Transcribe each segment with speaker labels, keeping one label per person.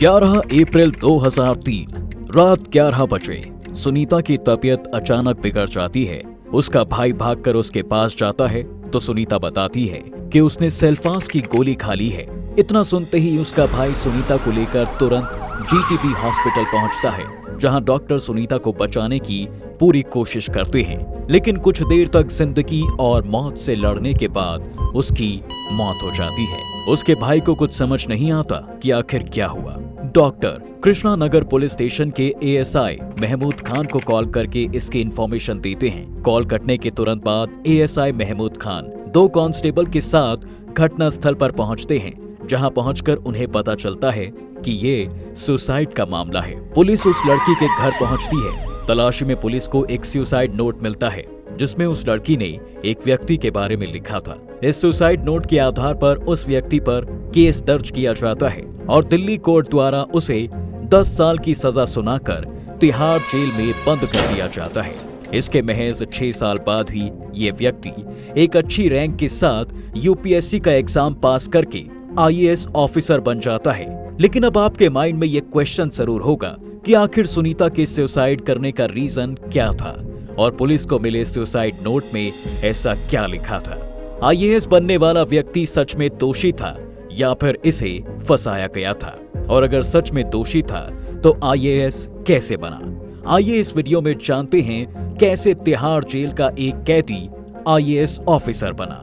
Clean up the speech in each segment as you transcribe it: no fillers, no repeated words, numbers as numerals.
Speaker 1: 11 अप्रैल 2003 रात 11 बजे सुनीता की तबीयत अचानक बिगड़ जाती है। उसका भाई भागकर उसके पास जाता है तो सुनीता बताती है कि उसने सेल्फास की गोली खा ली है। इतना सुनते ही उसका भाई सुनीता को लेकर तुरंत जीटीबी हॉस्पिटल पहुंचता है, जहां डॉक्टर सुनीता को बचाने की पूरी कोशिश करते हैं, लेकिन कुछ देर तक जिंदगी और मौत से लड़ने के बाद उसकी मौत हो जाती है। उसके भाई को कुछ समझ नहीं आता कि आखिर क्या हुआ। Doctor Krishna Nagar police station के एएसआई महमूद खान को कॉल करके इसकी इंफॉर्मेशन देते हैं। कॉल कटने के तुरंत बाद एएसआई महमूद खान 2 कांस्टेबल के साथ घटना स्थल पर पहुंचते हैं, जहां पहुंचकर उन्हें पता चलता है कि ये सुसाइड का मामला है। पुलिस उस लड़की के घर पहुंचती है। तलाशी में पुलिस को एक सुसाइड नोट मिलता है, जिसमें उस लड़की ने एक व्यक्ति के बारे में लिखा था। इस सुसाइड नोट के आधार पर उस व्यक्ति पर केस दर्ज किया जाता है और दिल्ली कोर्ट द्वारा उसे 10 साल की सजा सुनाकर तिहाड़ जेल में बंद कर दिया जाता है। इसके महज 6 साल बाद ही ये व्यक्ति एक अच्छी रैंक के साथ यूपीएससी का एग्जाम पास करके आईएएस ऑफिसर बन जाता है। लेकिन अब आपके माइंड में ये क्वेश्चन जरूर होगा कि आखिर सुनीता के सुसाइड करने का रीजन क्या था और पुलिस को मिले सुसाइड नोट में ऐसा क्या लिखा था। आईएएस बनने वाला व्यक्ति सच में दोषी था या फिर इसे फंसाया गया था, और अगर सच में दोषी था तो आईएएस कैसे बना। आइए इस वीडियो में जानते हैं कैसे तिहाड़ जेल का एक कैदी आईएएस ऑफिसर बना।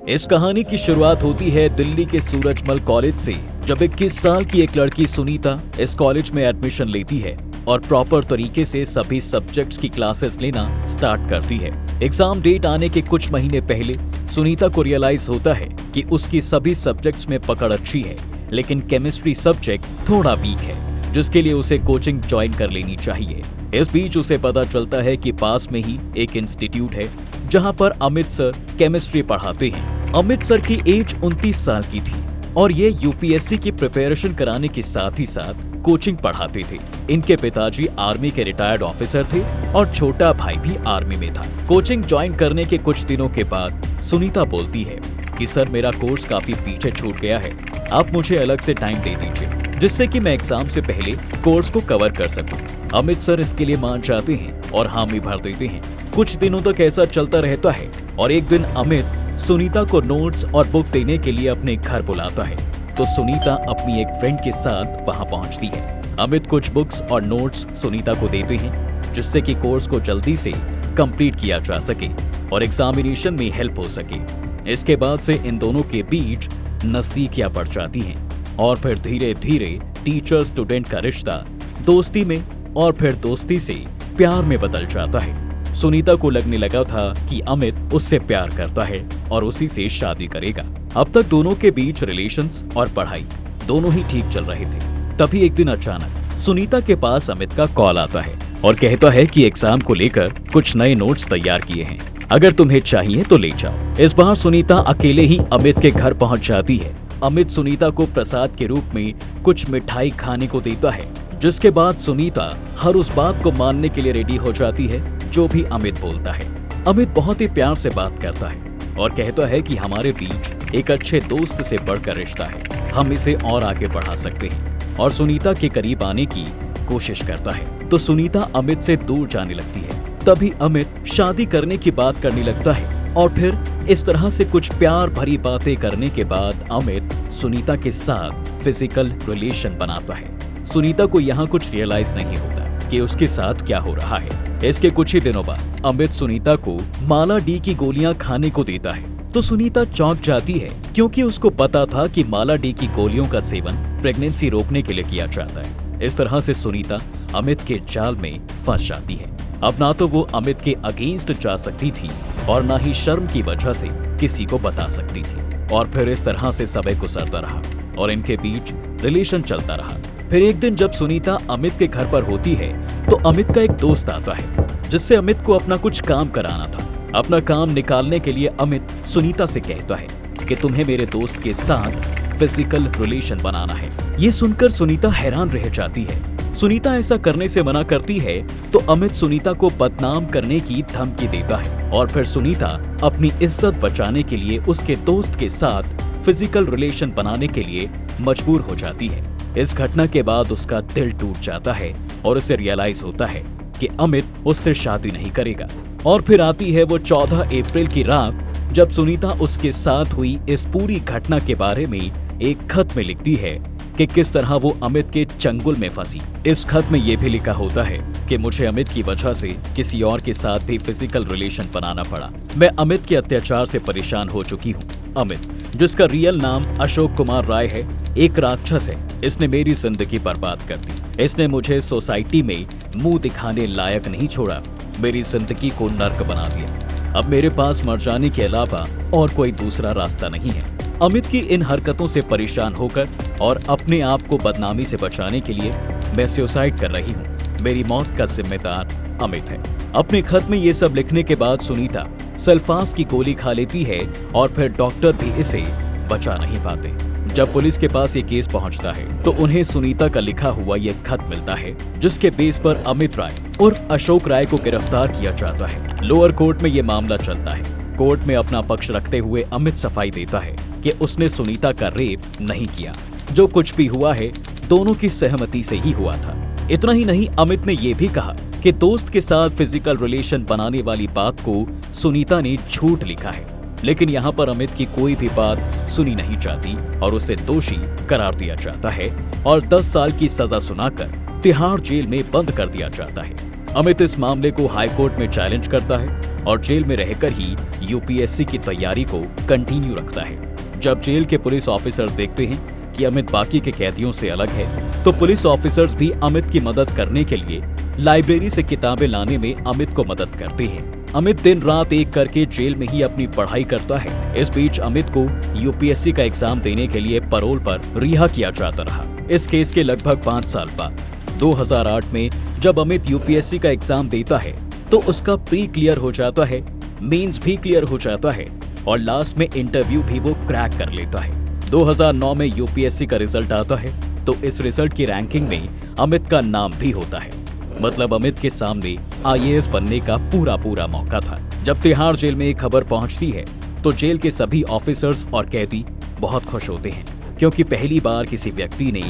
Speaker 1: इस कहानी की शुरुआत होती है दिल्ली के सूरजमल कॉलेज से, जब 21 साल की एक लड़की सुनीता इस कॉलेज में एडमिशन लेती है और प्रॉपर तरीके से सभी सब्जेक्ट्स की क्लासेस लेना स्टार्ट करती है। एग्जाम डेट आने के कुछ महीने पहले सुनीता को रियलाइज होता है कि उसकी सभी सब्जेक्ट्स में पकड़ अच्छी है, लेकिन केमिस्ट्री सब्जेक्ट थोड़ा वीक है, जिसके लिए उसे कोचिंग ज्वाइन कर लेनी चाहिए। इस बीच उसे पता चलता है कि पास में ही एक इंस्टीट्यूट है जहां पर अमित सर केमिस्ट्री पढ़ाते हैं। अमित सर की एज 29 साल की थी और ये यूपीएससी की प्रिपरेशन कराने के साथ ही साथ कोचिंग पढ़ाते थे। इनके पिताजी आर्मी के रिटायर्ड ऑफिसर थे और छोटा भाई भी आर्मी में था। कोचिंग ज्वाइन करने के कुछ दिनों के बाद सुनीता बोलती है कि सर, मेरा कोर्स काफी पीछे छूट गया है, आप मुझे अलग से टाइम दे दीजिए जिससे कि मैं एग्जाम से पहले कोर्स को कवर कर सकूं। अमित सर इसके लिए मान जाते हैं और हामी भर देते हैं। कुछ दिनों तक ऐसा चलता रहता है और एक दिन अमित सुनीता को नोट्स और बुक देने के लिए अपने घर बुलाता है, तो सुनीता अपनी एक फ्रेंड के साथ वहां पहुंचती है। अमित कुछ बुक्स और नोट्स सुनीता को देते हैं, जिससे कि कोर्स को जल्दी से कंप्लीट किया जा सके और एग्जामिनेशन में हेल्प हो सके। इसके बाद से इन दोनों के बीच नजदीकियां बढ़ जाती हैं और फिर धीरे धीरे टीचर स्टूडेंट का रिश्ता दोस्ती में और फिर दोस्ती से प्यार में बदल जाता है। सुनीता को लगने लगा था कि अमित उससे प्यार करता है और उसी से शादी करेगा। अब तक दोनों के बीच रिलेशंस और पढ़ाई दोनों ही ठीक चल रहे थे। तभी एक दिन अचानक सुनीता के पास अमित का कॉल आता है और कहता है कि एग्जाम को लेकर कुछ नए नोट्स तैयार किए हैं, अगर तुम्हें चाहिए तो ले जाओ। इस बार सुनीता अकेले ही अमित के घर पहुंच जाती है। अमित सुनीता को प्रसाद के रूप में कुछ मिठाई खाने को देता है, जिसके बाद सुनीता हर उस बात को मानने के लिए रेडी हो जाती है जो भी अमित बोलता है। अमित बहुत ही प्यार से बात करता है और कहता है कि हमारे बीच एक अच्छे दोस्त से बढ़कर रिश्ता है, हम इसे और आगे बढ़ा सकते हैं, और सुनीता के करीब आने की कोशिश करता है। तो सुनीता अमित से दूर जाने लगती है। तभी अमित शादी करने की बात करने लगता है और फिर इस तरह से कुछ प्यार भरी बातें करने के बाद अमित सुनीता के साथ फिजिकल रिलेशन बनाता है। सुनीता को यहाँ कुछ रियलाइज नहीं होता कि उसके साथ क्या हो रहा है। इसके कुछ ही दिनों बाद अमित सुनीता को माला डी की गोलियां खाने को देता है, तो सुनीता चौंक जाती है क्योंकि उसको पता था कि माला डी की गोलियों का सेवन प्रेगनेंसी रोकने के लिए किया जाता है। इस तरह से सुनीता अमित के जाल में फंस जाती है। अब ना तो वो अमित के अगेंस्ट जा सकती थी और ना ही शर्म की वजह से किसी को बता सकती थी, और फिर इस तरह से समय गुजरता रहा और इनके बीच रिलेशन चलता रहा। फिर एक दिन जब सुनीता अमित के घर पर होती है तो अमित का एक दोस्त आता है, जिससे अमित को अपना कुछ काम कराना था। अपना काम निकालने के लिए अमित सुनीता से कहता है कि तुम्हें मेरे दोस्त के साथ फिजिकल रिलेशन बनाना है। ये सुनकर सुनीता हैरान रह जाती है। सुनीता ऐसा करने से मना करती है तो अमित सुनीता को बदनाम करने की धमकी देता है और फिर सुनीता अपनी इज्जत बचाने के लिए उसके दोस्त के साथ फिजिकल रिलेशन बनाने के लिए मजबूर हो जाती है। इस घटना के बाद उसका दिल टूट जाता है और उसे रियलाइज होता है कि अमित उससे शादी नहीं करेगा। और फिर आती है वो 14 अप्रैल की रात, जब सुनीता उसके साथ हुई इस पूरी घटना के बारे में एक खत में लिखती है कि किस तरह वो अमित के चंगुल में फंसी। इस खत में ये भी लिखा होता है कि मुझे अमित की वजह से किसी और के साथ भी फिजिकल रिलेशन बनाना पड़ा। मैं अमित के अत्याचार से परेशान हो चुकी हूँ। अमित, जिसका रियल नाम अशोक कुमार राय है, एक राक्षस है। इसने मेरी जिंदगी बर्बाद कर दी। इसने मुझे सोसाइटी में मुंह दिखाने लायक नहीं छोड़ा, मेरी जिंदगी को नर्क बना दिया। अब मेरे पास मर जाने के अलावा और कोई दूसरा रास्ता नहीं है। अमित की इन हरकतों से परेशान होकर और अपने आप को बदनामी से बचाने के लिए मैं सुसाइड कर रही हूँ। मेरी मौत का जिम्मेदार अमित है। अपने खत में ये सब लिखने के बाद सुनीता सल्फास की गोली खा लेती है और फिर डॉक्टर भी इसे बचा नहीं पाते। जब पुलिस के पास ये केस पहुंचता है तो उन्हें सुनीता का लिखा हुआ ये खत मिलता है, जिसके बेस पर अमित राय उर्फ अशोक राय को गिरफ्तार किया जाता है। लोअर कोर्ट में ये मामला चलता है। कोर्ट में अपना पक्ष रखते हुए अमित सफाई देता है कि उसने सुनीता का रेप नहीं किया। जो कुछ भी हुआ है दोनों की सहमति से ही हुआ था। इतना ही नहीं, अमित ने यह भी कहा कि दोस्त के साथ फिजिकल रिलेशन बनाने वाली बात को सुनीता ने झूठ लिखा है। लेकिन यहाँ पर अमित की कोई भी बात सुनी नहीं जाती और उसे दोषी करार दिया जाता है और 10 साल की सजा सुनाकर तिहाड़ जेल में बंद कर दिया जाता है। अमित इस मामले को हाई कोर्ट में चैलेंज करता है और जेल में रहकर ही यूपीएससी की तैयारी को कंटिन्यू रखता है। जब जेल के पुलिस ऑफिसर्स देखते हैं कि अमित बाकी के कैदियों से अलग है, तो पुलिस ऑफिसर्स भी अमित की मदद करने के लिए लाइब्रेरी से किताबें लाने में अमित को मदद करते हैं। अमित दिन रात एक करके जेल में ही अपनी पढ़ाई करता है। इस बीच अमित को यूपीएससी का एग्जाम देने के लिए पैरोल पर रिहा किया जाता रहा। इस केस के लगभग 5 साल बाद 2008 में जब अमित यूपीएससी का एग्जाम देता है तो उसका प्री क्लियर हो जाता है, मेंस भी क्लियर हो जाता है और लास्ट में इंटरव्यू भी वो क्रैक कर लेता है। 2009 में यूपीएससी का रिजल्ट आता है तो इस रिजल्ट की रैंकिंग में अमित का नाम भी होता है। मतलब अमित के सामने आईएएस बनने का पूरा मौका था। जब तिहाड़ जेल में एक खबर पहुंचती है तो जेल के सभी ऑफिसर्स और कैदी बहुत खुश होते हैं, क्योंकि पहली बार किसी व्यक्ति ने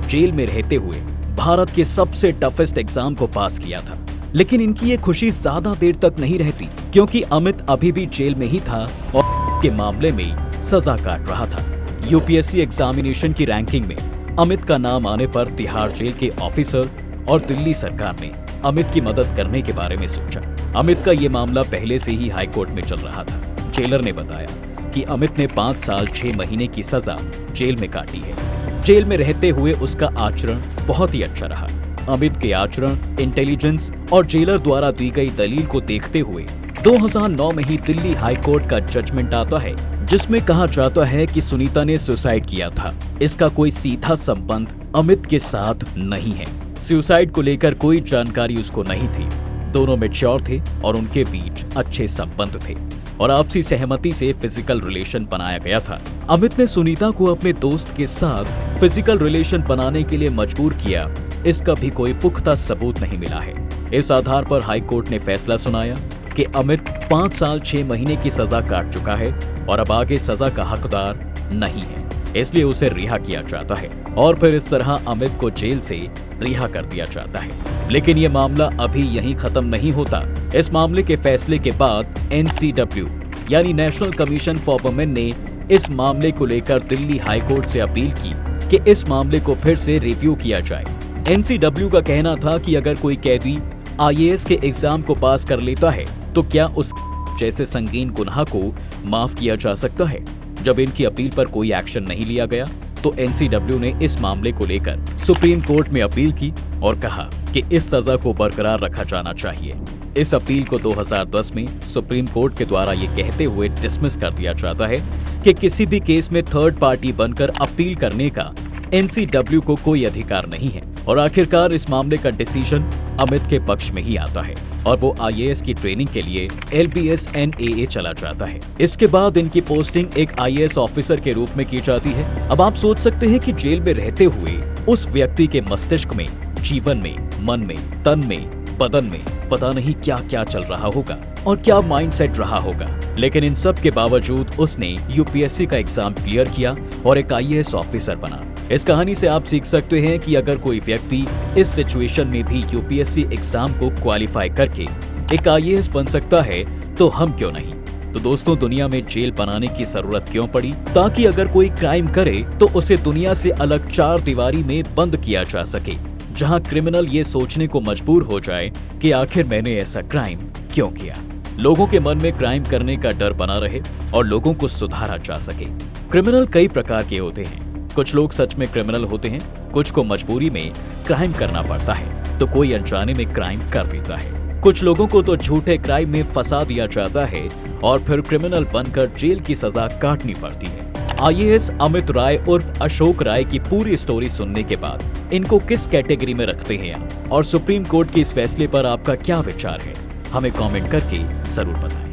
Speaker 1: जेल में रहते हुए भारत के सबसे टफेस्ट एग्जाम को पास किया था। लेकिन इनकी ये खुशी ज्यादा देर तक नहीं रहती, क्योंकि अमित अभी भी जेल में ही था और के मामले में सजा काट रहा था। यूपीएससी एग्जामिनेशन की रैंकिंग में अमित का नाम आने पर तिहाड़ जेल के ऑफिसर और दिल्ली सरकार ने अमित की मदद करने के बारे में सोचा। अमित का ये मामला पहले से ही हाई कोर्ट में चल रहा था। जेलर ने बताया कि अमित ने 5 साल 6 महीने की सजा जेल में काटी है। जेल में रहते हुए उसका आचरण बहुत ही अच्छा रहा। अमित के आचरण, इंटेलिजेंस और जेलर द्वारा दी गई दलील को देखते हुए 2009 में ही दिल्ली हाई कोर्ट का जजमेंट आता है, जिसमें कहा जाता है कि सुनीता ने सुसाइड किया था। इसका कोई सीधा संबंध अमित के साथ नहीं है। सुसाइड को लेकर कोई जानकारी उसको नहीं थी। दोनों मैच्योर थे और उनके बीच अच्छे संबंध थे और आपसी सहमति से फिजिकल रिलेशन बनाया गया था। अमित ने सुनीता को अपने दोस्त के साथ फिजिकल रिलेशन बनाने के लिए मजबूर किया, इसका भी कोई पुख्ता सबूत नहीं मिला है। इस आधार पर हाई कोर्ट ने फैसला सुनाया कि अमित 5 साल 6 महीने की सजा काट चुका है और अब आगे सजा का हकदार नहीं है, इसलिए उसे रिहा किया जाता है और फिर इस तरह अमित को जेल से रिहा कर दिया जाता है। लेकिन ये मामला अभी यहीं खत्म नहीं होता। इस मामले के फैसले के बाद NCW यानी नेशनल कमीशन फॉर वुमेन ने इस मामले को लेकर दिल्ली हाई कोर्ट से अपील की कि इस मामले को फिर से रिव्यू किया जाए। NCW का कहना था कि अगर कोई कैदी आईएएस के एग्जाम को पास कर लेता है तो क्या उस जैसे संगीन गुनाह को माफ किया जा सकता है। जब इनकी अपील पर कोई एक्शन नहीं लिया गया तो NCW ने इस मामले को लेकर सुप्रीम कोर्ट में अपील की और कहा कि इस सजा को बरकरार रखा जाना चाहिए। इस अपील को 2010 में सुप्रीम कोर्ट के द्वारा ये कहते हुए डिसमिस कर दिया जाता है कि किसी भी केस में थर्ड पार्टी बनकर अपील करने का NCW को कोई अधिकार नहीं है और आखिरकार इस मामले का डिसीजन अमित के पक्ष में ही आता है और वो आईएएस की ट्रेनिंग के लिए LBS NAA चला जाता है। इसके बाद इनकी पोस्टिंग एक आईएएस ऑफिसर के रूप में की जाती है। अब आप सोच सकते हैं कि जेल में रहते हुए उस व्यक्ति के मस्तिष्क में, जीवन में, मन में, तन में, बदन में पता नहीं क्या क्या चल रहा होगा और क्या माइंडसेट रहा होगा। लेकिन इन सब के बावजूद उसने यूपीएससी का एग्जाम क्लियर किया और एक आईएएस ऑफिसर बना। इस कहानी से आप सीख सकते हैं कि अगर कोई व्यक्ति इस सिचुएशन में भी यूपीएससी एग्जाम को क्वालिफाई करके एक आईएएस बन सकता है तो हम क्यों नहीं। तो दोस्तों, दुनिया में जेल बनाने की जरूरत क्यों पड़ी? ताकि अगर कोई क्राइम करे तो उसे दुनिया से अलग 4 दीवारी में बंद किया जा सके, जहां क्रिमिनल ये सोचने को मजबूर हो जाए कि आखिर मैंने ऐसा क्राइम क्यों किया। लोगों के मन में क्राइम करने का डर बना रहे और लोगों को सुधारा जा सके। क्रिमिनल कई प्रकार के होते हैं। कुछ लोग सच में क्रिमिनल होते हैं, कुछ को मजबूरी में क्राइम करना पड़ता है, तो कोई अनजाने में क्राइम कर देता है। कुछ लोगों को तो झूठे क्राइम में फंसा दिया जाता है और फिर क्रिमिनल बनकर जेल की सजा काटनी पड़ती है। आईएएस अमित राय उर्फ अशोक राय की पूरी स्टोरी सुनने के बाद इनको किस कैटेगरी में रखते हैं आप, और सुप्रीम कोर्ट के इस फैसले पर आपका क्या विचार है, हमें कमेंट करके जरूर बताएं।